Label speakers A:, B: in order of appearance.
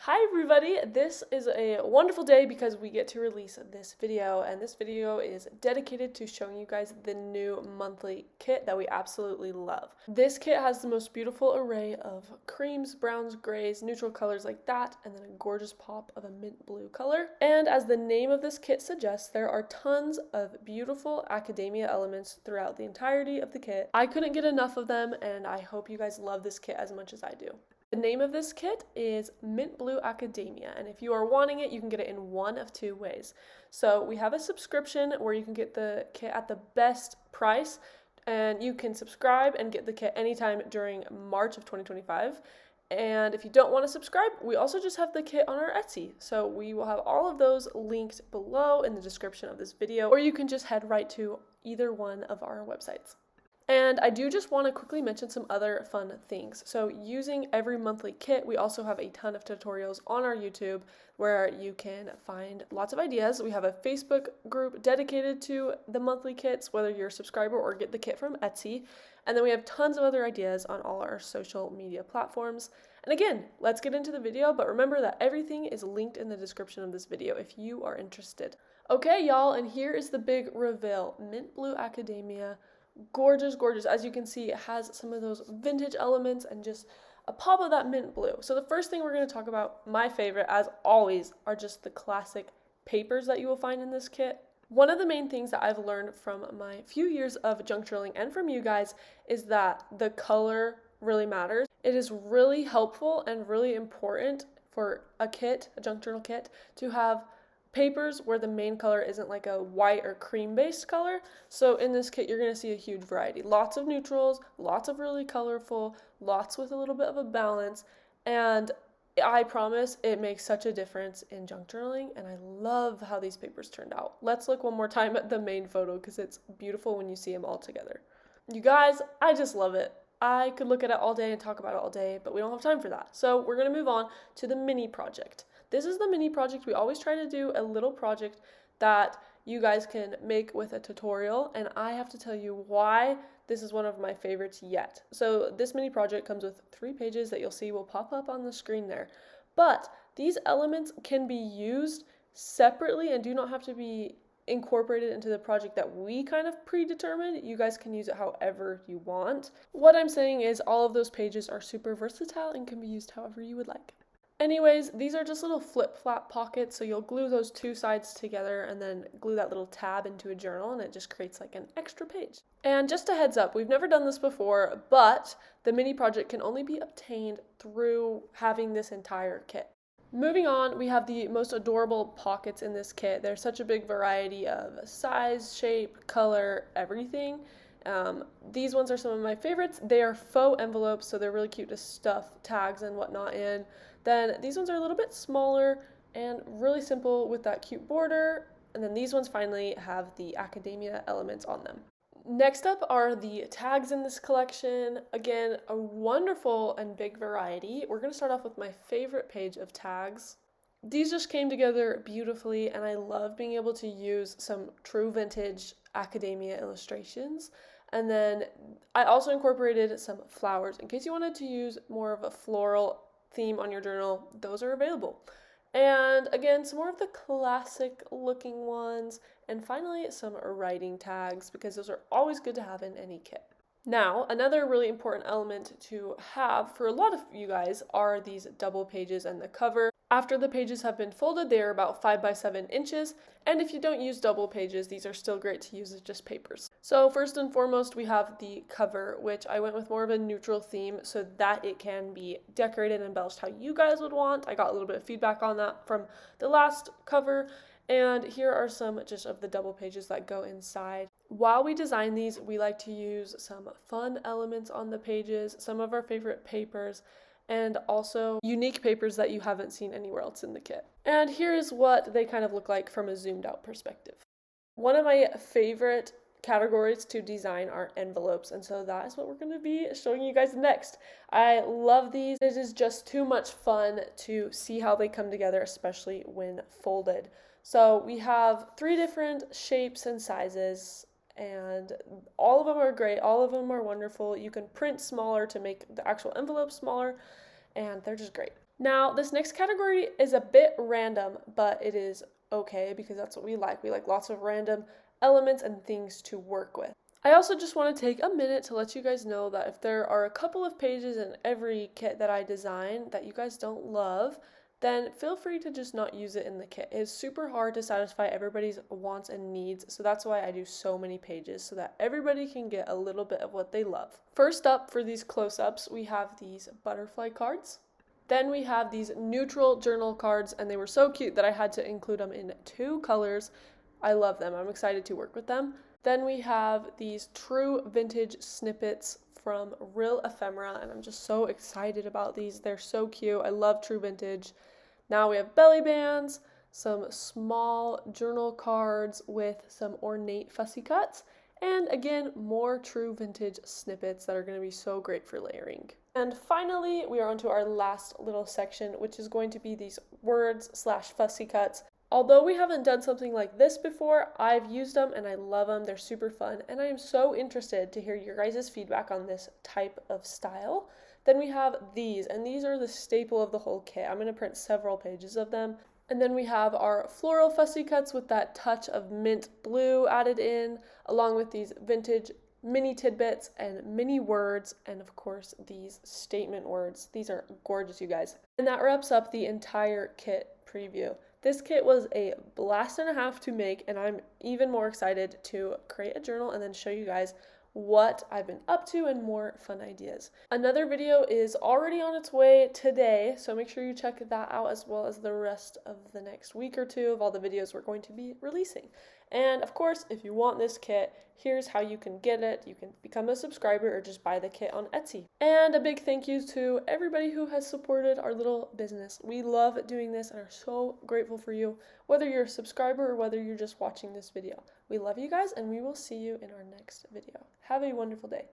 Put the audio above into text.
A: Hi everybody, this is a wonderful day because we get to release this video, and this video is dedicated to showing you guys the new monthly kit that we absolutely love. This kit has the most beautiful array of creams, browns, grays, neutral colors like that, and then a gorgeous pop of a mint blue color. And as the name of this kit suggests, there are tons of beautiful academia elements throughout the entirety of the kit. I couldn't get enough of them, and I hope you guys love this kit as much as I do. The name of this kit is Mint Blue Academia, and if you are wanting it, you can get it in one of two ways. So we have a subscription where you can get the kit at the best price, and you can subscribe and get the kit anytime during March of 2025. And if you don't want to subscribe, we also just have the kit on our Etsy. So we will have all of those linked below in the description of this video, or you can just head right to either one of our websites. And I do just want to quickly mention some other fun things. So using every monthly kit, we also have a ton of tutorials on our YouTube where you can find lots of ideas. We have a Facebook group dedicated to the monthly kits, whether you're a subscriber or get the kit from Etsy. And then we have tons of other ideas on all our social media platforms. And again, let's get into the video, but remember that everything is linked in the description of this video if you are interested. Okay, y'all, and here is the big reveal. Mint Blue Academia. Gorgeous, gorgeous. As you can see, it has some of those vintage elements and just a pop of that mint blue. So the first thing we're going to talk about, my favorite as always, are just the classic papers that you will find in this kit. One of the main things that I've learned from my few years of junk journaling and from you guys is that the color really matters. It is really helpful and really important for a kit, a junk journal kit, to have papers where the main color isn't like a white or cream based color. So in this kit, you're going to see a huge variety. Lots of neutrals, lots of really colorful, lots with a little bit of a balance. And I promise it makes such a difference in junk journaling, and I love how these papers turned out. Let's look one more time at the main photo because it's beautiful when you see them all together. You guys, I just love it. I could look at it all day and talk about it all day, but we don't have time for that. So we're going to move on to the mini project. This is the mini project. We always try to do a little project that you guys can make with a tutorial, and I have to tell you why this is one of my favorites yet. So this mini project comes with 3 pages that you'll see will pop up on the screen there. But these elements can be used separately and do not have to be incorporated into the project that we kind of predetermined. You guys can use it however you want. What I'm saying is all of those pages are super versatile and can be used however you would like. Anyways, these are just little flip-flap pockets, so you'll glue those 2 sides together and then glue that little tab into a journal, and it just creates like an extra page. And just a heads up, we've never done this before, but the mini project can only be obtained through having this entire kit. Moving on, we have the most adorable pockets in this kit. There's such a big variety of size, shape, color, everything. These ones are some of my favorites. They are faux envelopes, so they're really cute to stuff tags and whatnot in. Then these ones are a little bit smaller and really simple with that cute border. And then these ones finally have the academia elements on them. Next up are the tags in this collection. Again, a wonderful and big variety. We're going to start off with my favorite page of tags. These just came together beautifully, and I love being able to use some true vintage academia illustrations. And then I also incorporated some flowers in case you wanted to use more of a floral theme on your journal. Those are available. And again, some more of the classic looking ones, and finally some writing tags, because those are always good to have in any kit. Now, another really important element to have for a lot of you guys are these double pages and the cover. After the pages have been folded, they are about 5 by 7 inches, and if you don't use double pages, these are still great to use as just papers. So first and foremost, we have the cover, which I went with more of a neutral theme so that it can be decorated and embellished how you guys would want. I got a little bit of feedback on that from the last cover, and here are some just of the double pages that go inside. While we design these, we like to use some fun elements on the pages, some of our favorite papers, and also unique papers that you haven't seen anywhere else in the kit. And here's what they kind of look like from a zoomed out perspective. One of my favorite categories to design are envelopes, and so that is what we're going to be showing you guys next. I love these. It is just too much fun to see how they come together, especially when folded. So we have 3 different shapes and sizes, and all of them are great. All of them are wonderful. You can print smaller to make the actual envelope smaller, and they're just great. Now, this next category is a bit random, but it is okay because that's what we like. We like lots of random elements and things to work with. I also just want to take a minute to let you guys know that if there are a couple of pages in every kit that I design that you guys don't love, then feel free to just not use it in the kit. It's super hard to satisfy everybody's wants and needs, so that's why I do so many pages, so that everybody can get a little bit of what they love. First up, for these close-ups, we have these butterfly cards. Then we have these neutral journal cards, and they were so cute that I had to include them in 2 colors. I love them. I'm excited to work with them. Then we have these true vintage snippets from Real Ephemera, and I'm just so excited about these. They're so cute. I love true vintage. Now we have belly bands, some small journal cards with some ornate fussy cuts, and again, more true vintage snippets that are going to be so great for layering. And finally, we are onto our last little section, which is going to be these words/fussy cuts. Although we haven't done something like this before, I've used them and I love them. They're super fun, and I am so interested to hear your guys' feedback on this type of style. Then we have these, and these are the staple of the whole kit. I'm going to print several pages of them. And then we have our floral fussy cuts with that touch of mint blue added in, along with these vintage mini tidbits and mini words, and of course these statement words. These are gorgeous, you guys. And that wraps up the entire kit preview. This kit was a blast and a half to make, and I'm even more excited to create a journal and then show you guys what I've been up to and more fun ideas. Another video is already on its way today, so make sure you check that out, as well as the rest of the next week or two of all the videos we're going to be releasing. And of course, if you want this kit, here's how you can get it. You can become a subscriber or just buy the kit on Etsy. And a big thank you to everybody who has supported our little business. We love doing this and are so grateful for you, whether you're a subscriber or whether you're just watching this video. We love you guys, and we will see you in our next video. Have a wonderful day.